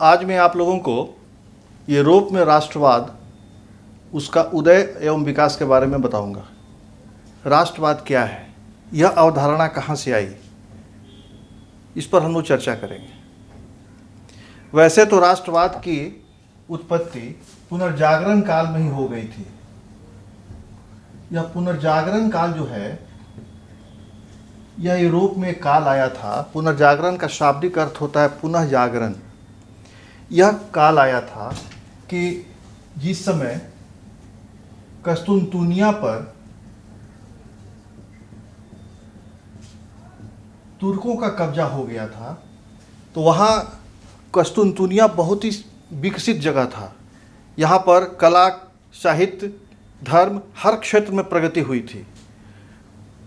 आज मैं आप लोगों को यूरोप में राष्ट्रवाद, उसका उदय एवं विकास के बारे में बताऊंगा। राष्ट्रवाद क्या है, यह अवधारणा कहाँ से आई, इस पर हम लोग चर्चा करेंगे। वैसे तो राष्ट्रवाद की उत्पत्ति पुनर्जागरण काल में ही हो गई थी। यह पुनर्जागरण काल जो है, यह यूरोप में एक काल आया था। पुनर्जागरण का शाब्दिक अर्थ होता है पुनः जागरण। यह काल आया था कि जिस समय कस्तुनतुनिया पर तुर्कों का कब्जा हो गया था, तो वहाँ कस्तुनतुनिया बहुत ही विकसित जगह था। यहाँ पर कला, साहित्य, धर्म, हर क्षेत्र में प्रगति हुई थी।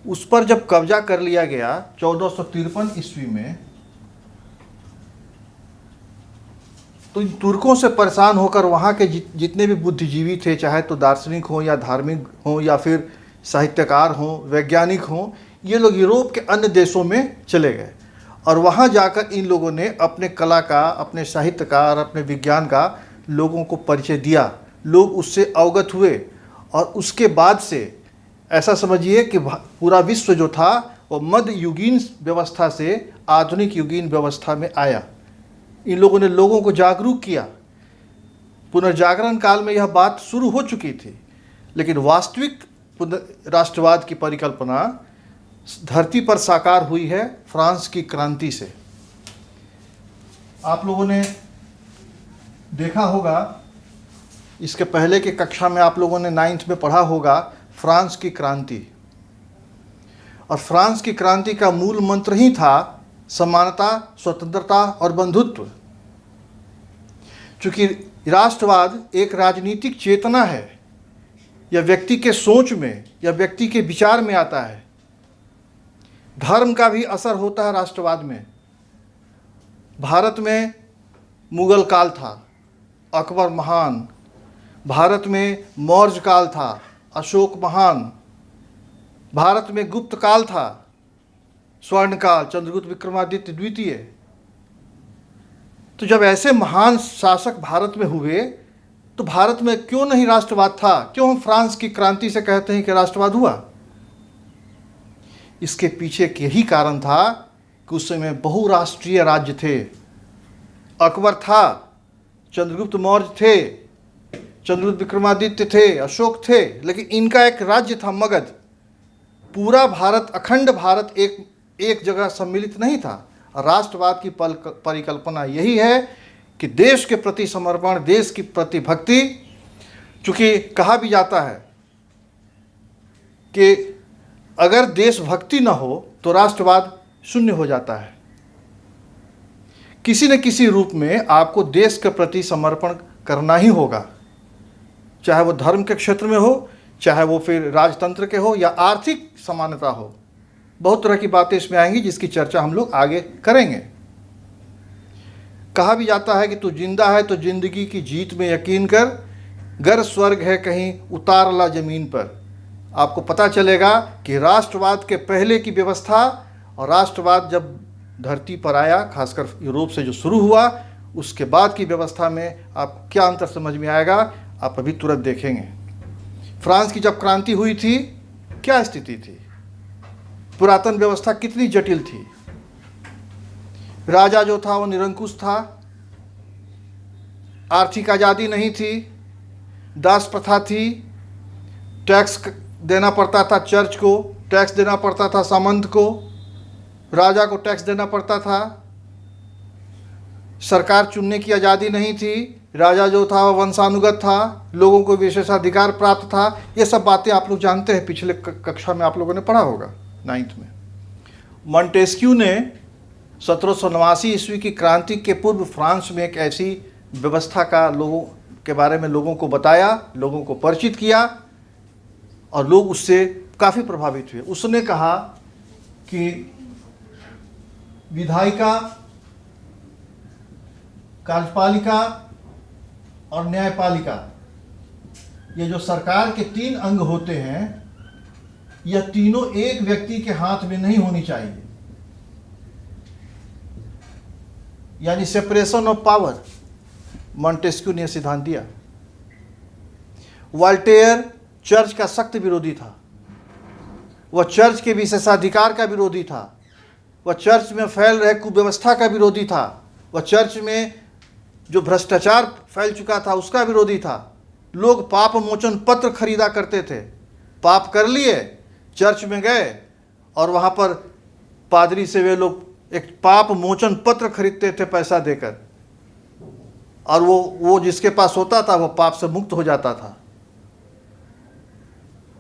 उस पर जब कब्जा कर लिया गया 1453 ईस्वी में, तो इन तुर्कों से परेशान होकर वहाँ के जितने भी बुद्धिजीवी थे, चाहे तो दार्शनिक हों या धार्मिक हों या फिर साहित्यकार हों, वैज्ञानिक हों, ये लोग यूरोप के अन्य देशों में चले गए और वहाँ जाकर इन लोगों ने अपने कला का, अपने साहित्य का और अपने विज्ञान का लोगों को परिचय दिया। लोग उससे अवगत हुए और उसके बाद से ऐसा समझिए कि पूरा विश्व जो था वो मध्य युगीन व्यवस्था से आधुनिक युगीन व्यवस्था में आया। इन लोगों ने लोगों को जागरूक किया। पुनर्जागरण काल में यह बात शुरू हो चुकी थी, लेकिन वास्तविक राष्ट्रवाद की परिकल्पना धरती पर साकार हुई है फ्रांस की क्रांति से। आप लोगों ने देखा होगा, इसके पहले की कक्षा में आप लोगों ने 9th में पढ़ा होगा फ्रांस की क्रांति। और फ्रांस की क्रांति का मूल मंत्र ही था समानता, स्वतंत्रता और बंधुत्व। चूंकि राष्ट्रवाद एक राजनीतिक चेतना है, यह व्यक्ति के सोच में या व्यक्ति के विचार में आता है। धर्म का भी असर होता है राष्ट्रवाद में। भारत में मुगल काल था, अकबर महान। भारत में मौर्य काल था, अशोक महान। भारत में गुप्त काल था, स्वर्णकाल, चंद्रगुप्त विक्रमादित्य द्वितीय। तो जब ऐसे महान शासक भारत में हुए, तो भारत में क्यों नहीं राष्ट्रवाद था? क्यों हम फ्रांस की क्रांति से कहते हैं कि राष्ट्रवाद हुआ? इसके पीछे के यही कारण था कि उस समय बहुराष्ट्रीय राज्य थे। अकबर था, चंद्रगुप्त मौर्य थे, चंद्रगुप्त विक्रमादित्य थे, अशोक थे, लेकिन इनका एक राज्य था मगध। पूरा भारत, अखंड भारत एक जगह सम्मिलित नहीं था। राष्ट्रवाद की परिकल्पना यही है कि देश के प्रति समर्पण, देश की प्रति भक्ति। चूँकि कहा भी जाता है कि अगर देशभक्ति न हो तो राष्ट्रवाद शून्य हो जाता है। किसी न किसी रूप में आपको देश के प्रति समर्पण करना ही होगा, चाहे वो धर्म के क्षेत्र में हो, चाहे वो फिर राजतंत्र के हो या आर्थिक समानता हो। बहुत तरह की बातें इसमें आएंगी जिसकी चर्चा हम लोग आगे करेंगे। कहा भी जाता है कि तू जिंदा है तो जिंदगी की जीत में यकीन कर, गर स्वर्ग है कहीं उतार ला जमीन पर। आपको पता चलेगा कि राष्ट्रवाद के पहले की व्यवस्था और राष्ट्रवाद जब धरती पर आया, खासकर यूरोप से जो शुरू हुआ, उसके बाद की व्यवस्था में आप क्या अंतर समझ में आएगा, आप अभी तुरंत देखेंगे। फ्रांस की जब क्रांति हुई थी, क्या स्थिति थी? पुरातन व्यवस्था कितनी जटिल थी। राजा जो था वो निरंकुश था, आर्थिक आज़ादी नहीं थी, दास प्रथा थी, टैक्स देना पड़ता था चर्च को, टैक्स देना पड़ता था सामंत को, राजा को टैक्स देना पड़ता था। सरकार चुनने की आज़ादी नहीं थी, राजा जो था वह वंशानुगत था, लोगों को विशेषाधिकार प्राप्त था। ये सब बातें आप लोग जानते हैं, पिछले कक्षा में आप लोगों ने पढ़ा होगा 9th में। मॉन्टेस्क्यू ने 1789 ईस्वी की क्रांति के पूर्व फ्रांस में एक ऐसी व्यवस्था का लोगों के बारे में लोगों को बताया, लोगों को परिचित किया और लोग उससे काफ़ी प्रभावित हुए। उसने कहा कि विधायिका, कार्यपालिका और न्यायपालिका, ये जो सरकार के 3 अंग होते हैं, यह तीनों एक व्यक्ति के हाथ में नहीं होनी चाहिए। यानी सेपरेशन ऑफ पावर, मॉन्टेस्क्यू ने यह सिद्धांत दिया। वॉल्टेयर चर्च का सख्त विरोधी था, वह चर्च के विशेषाधिकार का विरोधी था, वह चर्च में फैल रहे कुव्यवस्था का विरोधी था, वह चर्च में जो भ्रष्टाचार फैल चुका था उसका विरोधी था। लोग पाप मोचन पत्र खरीदा करते थे, पाप कर लिए, चर्च में गए और वहाँ पर पादरी से वे लोग एक पाप मोचन पत्र खरीदते थे पैसा देकर, और वो जिसके पास होता था वो पाप से मुक्त हो जाता था।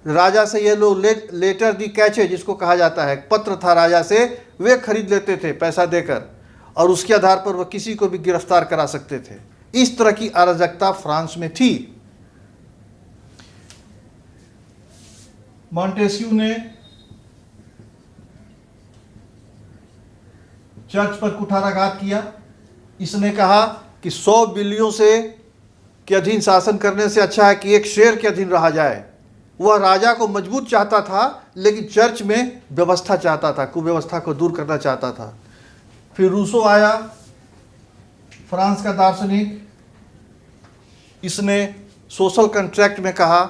राजा से ये लोग लेटर दी कैचे जिसको कहा जाता है, पत्र था राजा से, वे खरीद लेते थे पैसा देकर, और उसके आधार पर वह किसी को भी गिरफ्तार करा सकते थे। इस तरह की अराजकता फ्रांस में थी। मॉन्टेस्क्यू ने चर्च पर कुठाराघात किया। इसने कहा कि 100 बिल्लियों से के अधीन शासन करने से अच्छा है कि एक शेर के अधीन रहा जाए। वह राजा को मजबूत चाहता था, लेकिन चर्च में व्यवस्था चाहता था, कुव्यवस्था को दूर करना चाहता था। फिर रूसो आया, फ्रांस का दार्शनिक। इसने सोशल कॉन्ट्रैक्ट में कहा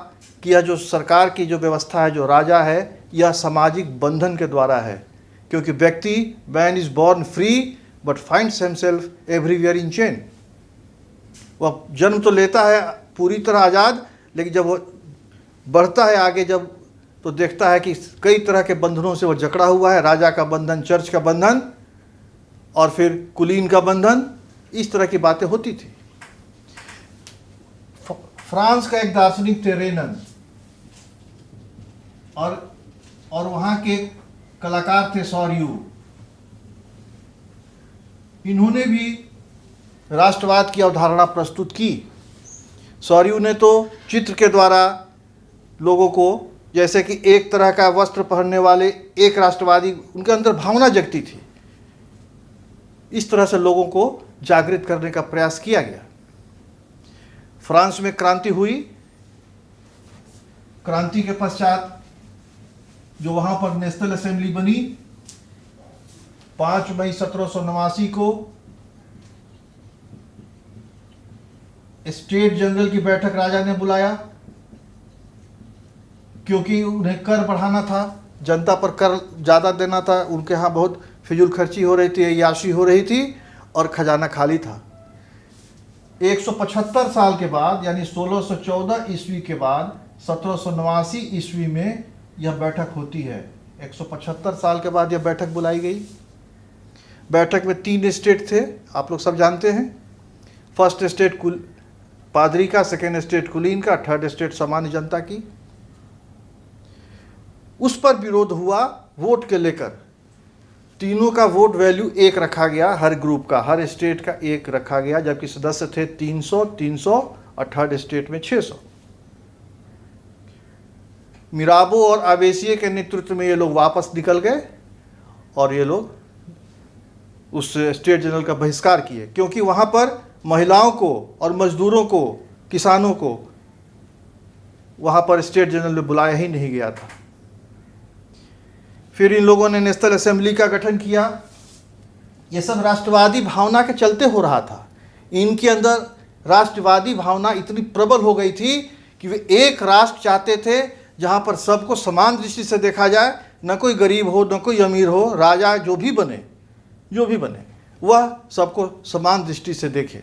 कि यह जो सरकार की जो व्यवस्था है, जो राजा है, यह सामाजिक बंधन के द्वारा है, क्योंकि व्यक्ति man is born free but finds himself everywhere in chain. वह जन्म तो लेता है पूरी तरह आज़ाद, लेकिन जब वो बढ़ता है आगे जब, तो देखता है कि कई तरह के बंधनों से वह जकड़ा हुआ है। राजा का बंधन, चर्च का बंधन, और फिर कुलीन का बंधन, इस तरह की बातें होती थी। फ्रांस का एक दार्शनिक थे रेनन, और वहाँ के कलाकार थे सॉरियू। इन्होंने भी राष्ट्रवाद की अवधारणा प्रस्तुत की। सॉरियू ने तो चित्र के द्वारा लोगों को, जैसे कि एक तरह का वस्त्र पहनने वाले एक राष्ट्रवादी, उनके अंदर भावना जगती थी, इस तरह से लोगों को जागृत करने का प्रयास किया गया। फ्रांस में क्रांति हुई। क्रांति के पश्चात जो वहाँ पर नेशनल असेंबली बनी, 5 मई 1789 को स्टेट जनरल की बैठक राजा ने बुलाया, क्योंकि उन्हें कर बढ़ाना था, जनता पर कर ज़्यादा देना था। उनके यहाँ बहुत फिजूल खर्ची हो रही थी, अय्याशी हो रही थी, और खजाना खाली था। 175 साल के बाद, यानी 1614 ईस्वी के बाद 1789 ईस्वी में यह बैठक होती है। 175 साल के बाद यह बैठक बुलाई गई। बैठक में 3 स्टेट थे, आप लोग सब जानते हैं। फर्स्ट स्टेट पादरी का, सेकेंड स्टेट कुलीन का, थर्ड स्टेट सामान्य जनता की। उस पर विरोध हुआ वोट के लेकर। तीनों का वोट वैल्यू 1 रखा गया, हर ग्रुप का, हर स्टेट का 1 रखा गया, जबकि सदस्य थे 300, 300 और थर्ड स्टेट में 600। मिराबो और आवेसिये के नेतृत्व में ये लोग वापस निकल गए, और ये लोग उस स्टेट जनरल का बहिष्कार किए, क्योंकि वहाँ पर महिलाओं को और मजदूरों को, किसानों को वहाँ पर स्टेट जनरल में बुलाया ही नहीं गया था। फिर इन लोगों ने नेशनल असेंबली का गठन किया। ये सब राष्ट्रवादी भावना के चलते हो रहा था। इनके अंदर राष्ट्रवादी भावना इतनी प्रबल हो गई थी कि वे एक राष्ट्र चाहते थे जहाँ पर सबको समान दृष्टि से देखा जाए, न कोई गरीब हो, न कोई अमीर हो, राजा जो भी बने वह सबको समान दृष्टि से देखे,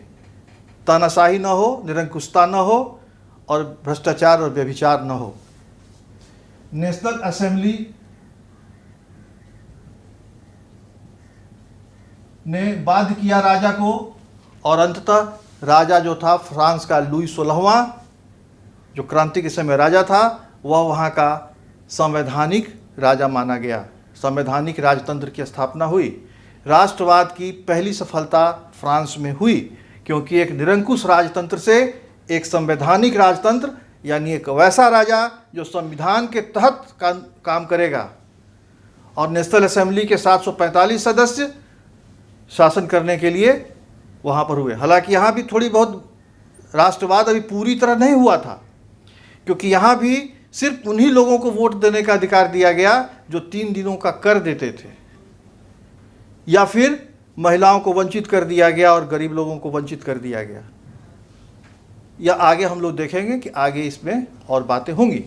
तानाशाही न हो, निरंकुशता न हो, और भ्रष्टाचार और व्यभिचार न हो। नेशनल असेंबली ने बाध्य किया राजा को, और अंततः राजा जो था फ्रांस का लुई 16वां, जो क्रांति के समय राजा था, वह वहाँ का संवैधानिक राजा माना गया। संवैधानिक राजतंत्र की स्थापना हुई। राष्ट्रवाद की पहली सफलता फ्रांस में हुई, क्योंकि एक निरंकुश राजतंत्र से एक संवैधानिक राजतंत्र, यानी एक वैसा राजा जो संविधान के तहत काम करेगा। और नेशनल असेंबली के 745 सदस्य शासन करने के लिए वहाँ पर हुए। हालांकि यहाँ भी थोड़ी बहुत राष्ट्रवाद अभी पूरी तरह नहीं हुआ था, क्योंकि यहाँ भी सिर्फ उन्हीं लोगों को वोट देने का अधिकार दिया गया जो 3 दिनों का कर देते थे, या फिर महिलाओं को वंचित कर दिया गया और गरीब लोगों को वंचित कर दिया गया। या आगे हम लोग देखेंगे कि आगे इसमें और बातें होंगी।